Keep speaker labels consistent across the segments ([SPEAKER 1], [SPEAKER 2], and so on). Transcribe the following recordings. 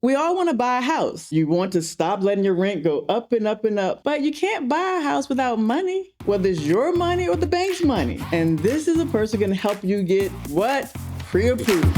[SPEAKER 1] We all want to buy a house. You want to stop letting your rent go up and up and up, but you can't buy a house without money, whether it's your money or the bank's money. And this is a person going to help you get what? Pre-approved.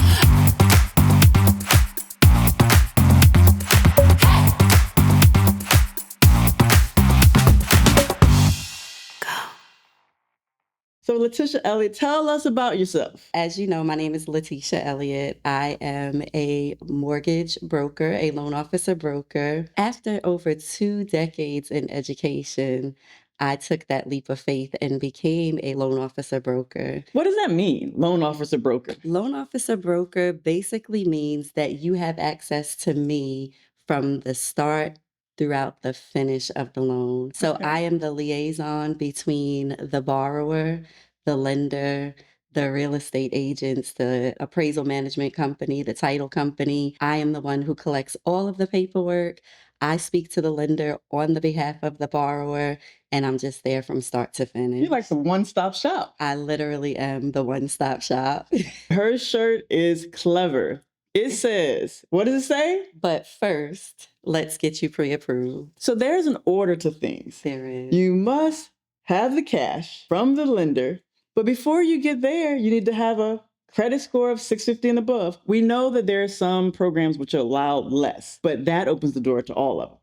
[SPEAKER 1] So LaTisha, Elliott, tell us about yourself.
[SPEAKER 2] As you know, my name is LaTisha Elliott. I am a mortgage broker, a loan officer broker. After over 2 decades in education, I took that leap of faith and became a loan officer broker.
[SPEAKER 1] What does that mean, loan officer broker?
[SPEAKER 2] Loan officer broker basically means that you have access to me from the start throughout the finish of the loan. So
[SPEAKER 1] Okay.
[SPEAKER 2] I am the liaison between the borrower, the lender, the real estate agents, the appraisal management company, the title company. I am the one who collects all of the paperwork. I speak to the lender on the behalf of the borrower, and I'm just there from start to finish.
[SPEAKER 1] You're like the one-stop shop.
[SPEAKER 2] I literally am the one-stop shop.
[SPEAKER 1] Her shirt is clever. It says, what does it say?
[SPEAKER 2] But first, let's get you pre-approved.
[SPEAKER 1] So there's an order to things.
[SPEAKER 2] There is.
[SPEAKER 1] You must have the cash from the lender, but before you get there, you need to have a credit score of 650 and above. We know that there are some programs which allow less, but that opens the door to all of them.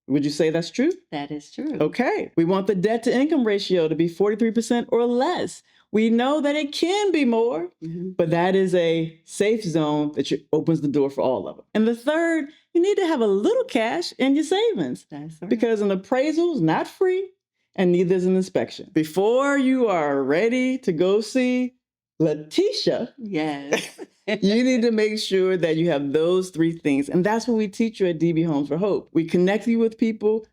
[SPEAKER 1] Would you say that's true?
[SPEAKER 2] That is true.
[SPEAKER 1] Okay. We want the debt to income ratio to be 43% or less. We know that it can be more, but that is a safe zone that opens the door for all of them. And the third, you need to have a little cash in your savings.
[SPEAKER 2] That's right.
[SPEAKER 1] Because an appraisal is not free and neither is an inspection. Before you are ready to go see LaTisha,
[SPEAKER 2] Yes.
[SPEAKER 1] you need to make sure that you have those 3 things. And that's what we teach you at DB Homes for Hope. We connect you with people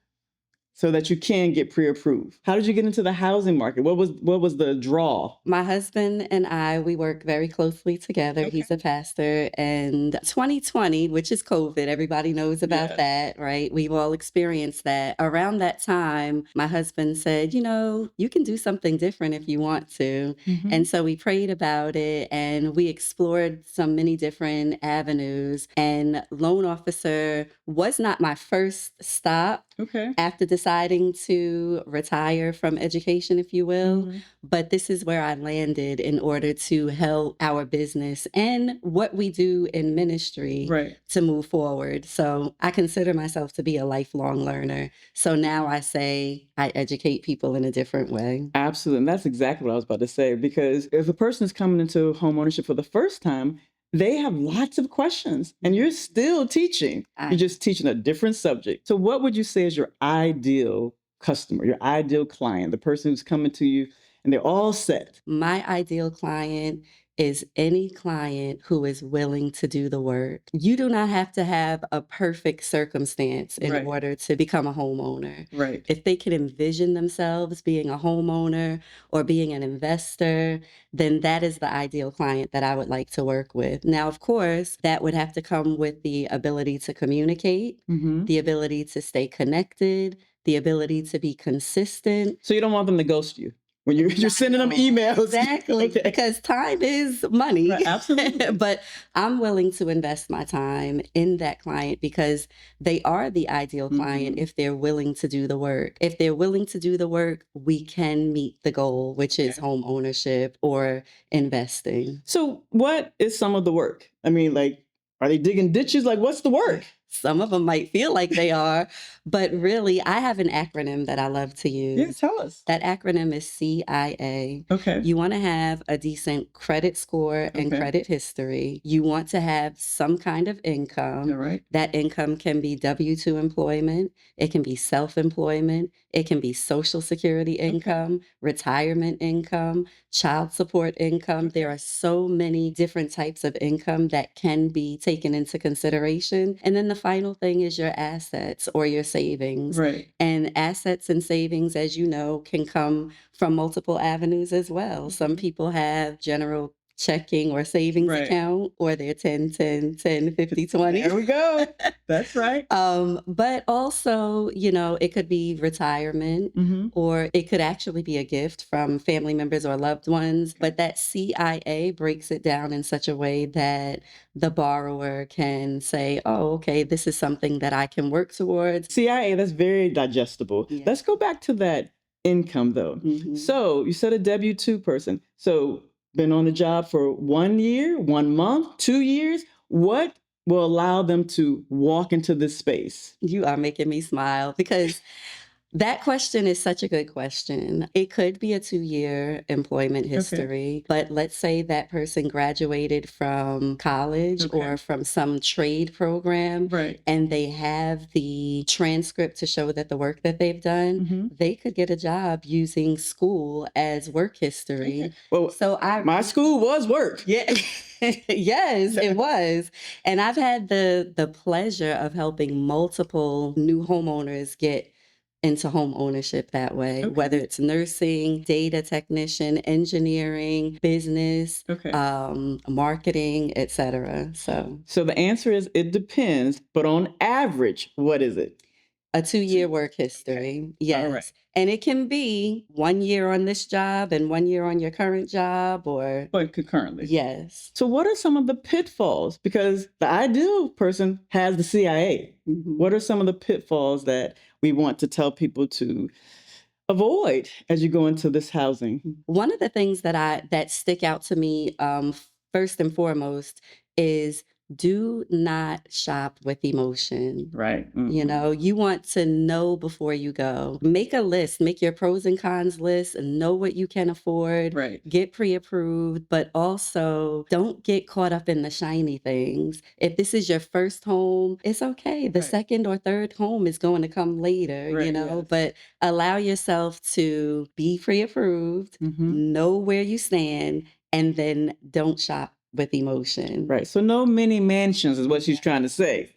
[SPEAKER 1] so that you can get pre-approved. How did you get into the housing market? What was the draw?
[SPEAKER 2] My husband and I, we work very closely together.
[SPEAKER 1] Okay.
[SPEAKER 2] He's a pastor. And 2020, which is COVID, everybody knows about that, right? We've all experienced that. Around that time, my husband said, you can do something different if you want to. And so we prayed about it and we explored many different avenues. And loan officer was not my first stop.
[SPEAKER 1] Okay.
[SPEAKER 2] After deciding to retire from education, if you will. But this is where I landed in order to help our business and what we do in ministry to move forward. So I consider myself to be a lifelong learner. So now I say I educate people in a different way.
[SPEAKER 1] Absolutely. And that's exactly what I was about to say. Because if a person is coming into home ownership for the first time, they have lots of questions and you're still teaching. You're just teaching a different subject. So what would you say is your ideal customer, your ideal client, the person who's coming to you and they're all set?
[SPEAKER 2] My ideal client is any client who is willing to do the work. You do not have to have a perfect circumstance in order to become a homeowner.
[SPEAKER 1] Right.
[SPEAKER 2] If they can envision themselves being a homeowner or being an investor, then that is the ideal client that I would like to work with. Now, of course, that would have to come with the ability to communicate, the ability to stay connected, the ability to be consistent.
[SPEAKER 1] So you don't want them to ghost you? When you're sending them emails.
[SPEAKER 2] Exactly, because time is money.
[SPEAKER 1] Right, absolutely.
[SPEAKER 2] But I'm willing to invest my time in that client because they are the ideal client if they're willing to do the work. If they're willing to do the work, we can meet the goal, which is home ownership or investing.
[SPEAKER 1] So what is some of the work? I mean, are they digging ditches? What's the work?
[SPEAKER 2] Some of them might feel like they are, but really, I have an acronym that I love to use.
[SPEAKER 1] Yeah, tell us.
[SPEAKER 2] That acronym is C.I.A.
[SPEAKER 1] Okay.
[SPEAKER 2] You want to have a decent credit score and credit history. You want to have some kind of income.
[SPEAKER 1] All right.
[SPEAKER 2] That income can be W-2 employment. It can be self-employment. It can be Social Security income, retirement income, child support income. There are so many different types of income that can be taken into consideration. And then the final thing is your assets or your savings.
[SPEAKER 1] Right.
[SPEAKER 2] And assets and savings, as you know, can come from multiple avenues as well. Some people have general checking or savings account, or their 10, 10, 10, 50, 20.
[SPEAKER 1] There we go. That's right.
[SPEAKER 2] But also, it could be retirement, or it could actually be a gift from family members or loved ones. But that C.I.A. breaks it down in such a way that the borrower can say, oh, okay, this is something that I can work towards.
[SPEAKER 1] C.I.A., that's very digestible. Yeah. Let's go back to that income, though. So you said a W-2 person. So been on the job for 1 year, 1 month, 2 years. What will allow them to walk into this space?
[SPEAKER 2] You are making me smile because that question is such a good question. It could be a 2-year employment history, but let's say that person graduated from college or from some trade program, and they have the transcript to show that the work that they've done, they could get a job using school as work history.
[SPEAKER 1] Well, so my school was work.
[SPEAKER 2] Yeah. Yes, it was. And I've had the pleasure of helping multiple new homeowners get into home ownership that way, whether it's nursing, data technician, engineering, business, marketing, etc.
[SPEAKER 1] So the answer is it depends, but on average, what is it?
[SPEAKER 2] A 2-year work history. Yes. All right. And it can be 1 year on this job and 1 year on your current job, or
[SPEAKER 1] concurrently.
[SPEAKER 2] Yes.
[SPEAKER 1] So what are some of the pitfalls? Because the ideal person has the C.I.A. What are some of the pitfalls that we want to tell people to avoid as you go into this housing?
[SPEAKER 2] One of the things that stick out to me, first and foremost, is do not shop with emotion.
[SPEAKER 1] Right.
[SPEAKER 2] You want to know before you go. Make a list, make your pros and cons list, and know what you can afford. Get pre-approved, but also don't get caught up in the shiny things. If this is your first home, it's okay. The second or third home is going to come later, but allow yourself to be pre-approved, know where you stand, and then don't shop with emotion.
[SPEAKER 1] Right. So no mini mansions is what she's trying to say.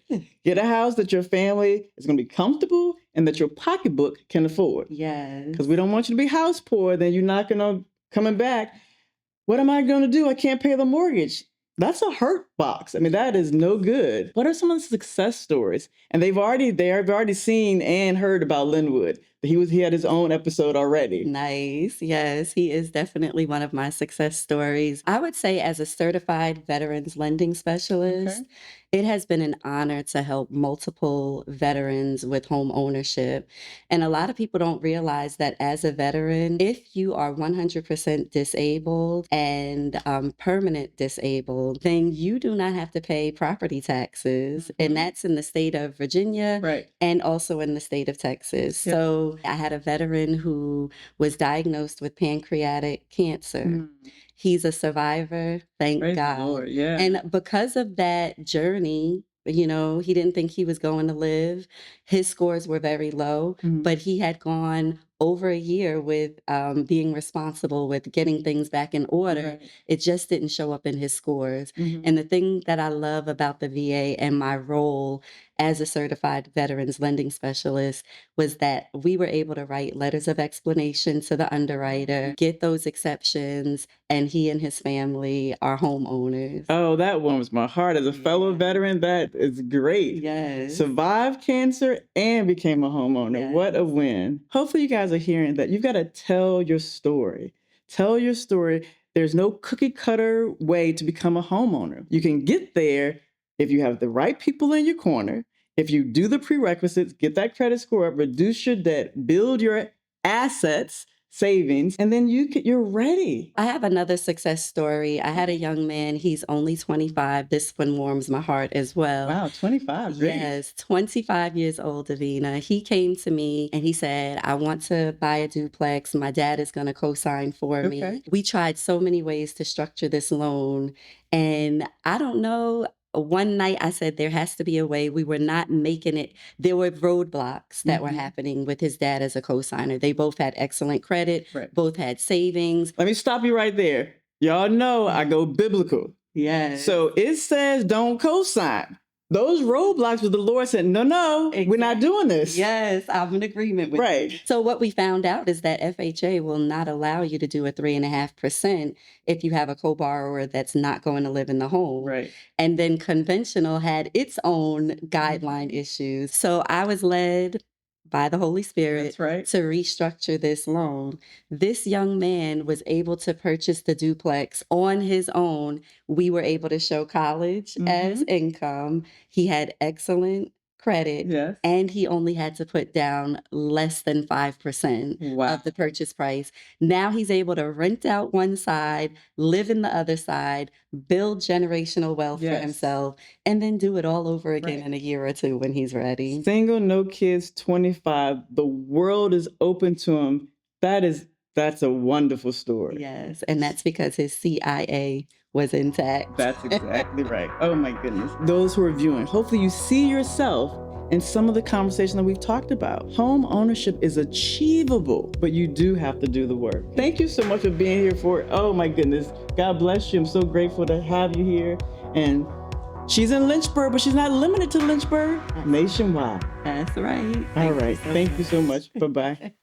[SPEAKER 1] Get a house that your family is going to be comfortable and that your pocketbook can afford.
[SPEAKER 2] Yes.
[SPEAKER 1] Because we don't want you to be house poor. Then you're not going to coming back. What am I going to do? I can't pay the mortgage. That's a hurt box. I mean, that is no good. What are some of the success stories? And they've already seen and heard about Linwood. He had his own episode already.
[SPEAKER 2] Nice. Yes, he is definitely one of my success stories. I would say as a certified veterans lending specialist, it has been an honor to help multiple veterans with home ownership. And a lot of people don't realize that as a veteran, if you are 100% disabled and permanent disabled, then you do not have to pay property taxes. And that's in the state of Virginia and also in the state of Texas. So I had a veteran who was diagnosed with pancreatic cancer. He's a survivor, thank God.
[SPEAKER 1] Lord, yeah.
[SPEAKER 2] And because of that journey, he didn't think he was going to live. His scores were very low, but he had gone over a year with being responsible with getting things back in order. It just didn't show up in his scores. And the thing that I love about the VA and my role as a certified veterans lending specialist was that we were able to write letters of explanation to the underwriter, get those exceptions, and he and his family are homeowners.
[SPEAKER 1] Oh, that warms my heart. As a fellow veteran, that is great.
[SPEAKER 2] Yes.
[SPEAKER 1] Survived cancer and became a homeowner. Yes. What a win. Hopefully you guys are hearing that. You've got to tell your story. Tell your story. There's no cookie cutter way to become a homeowner. You can get there if you have the right people in your corner, if you do the prerequisites, get that credit score up, reduce your debt, build your assets, savings, and then you're ready.
[SPEAKER 2] I have another success story. I had a young man, he's only 25. This one warms my heart as well.
[SPEAKER 1] Wow, 25. Great.
[SPEAKER 2] Yes, 25 years old, Davina. He came to me and he said, I want to buy a duplex. My dad is going to co-sign for me. We tried so many ways to structure this loan. And I don't know, one night I said, there has to be a way. We were not making it. There were roadblocks that were happening with his dad as a co-signer. They both had excellent credit, both had savings.
[SPEAKER 1] Let me stop you right there. Y'all know I go biblical.
[SPEAKER 2] Yes.
[SPEAKER 1] So it says don't co-sign. those roadblocks where the Lord said, no, we're not doing this.
[SPEAKER 2] Yes, I'm in agreement with you. So what we found out is that FHA will not allow you to do a 3.5% if you have a co-borrower that's not going to live in the home.
[SPEAKER 1] Right.
[SPEAKER 2] And then conventional had its own guideline issues. So I was led by the Holy Spirit to restructure this loan. This young man was able to purchase the duplex on his own. We were able to show college as income. He had excellent credit, and he only had to put down less than 5% of the purchase price. Now he's able to rent out one side, live in the other side, build generational wealth for himself, and then do it all over again in a year or two when he's ready.
[SPEAKER 1] Single, no kids, 25. The world is open to him. That's a wonderful story.
[SPEAKER 2] Yes, and that's because his C.I.A. was intact.
[SPEAKER 1] That's exactly right. Oh my goodness. Those who are viewing, hopefully you see yourself in some of the conversation that we've talked about. Home ownership is achievable, but you do have to do the work. Thank you so much for being here oh my goodness. God bless you. I'm so grateful to have you here. And she's in Lynchburg, but she's not limited to Lynchburg. Nationwide.
[SPEAKER 2] That's right.
[SPEAKER 1] All right. Thank you so much. Bye-bye.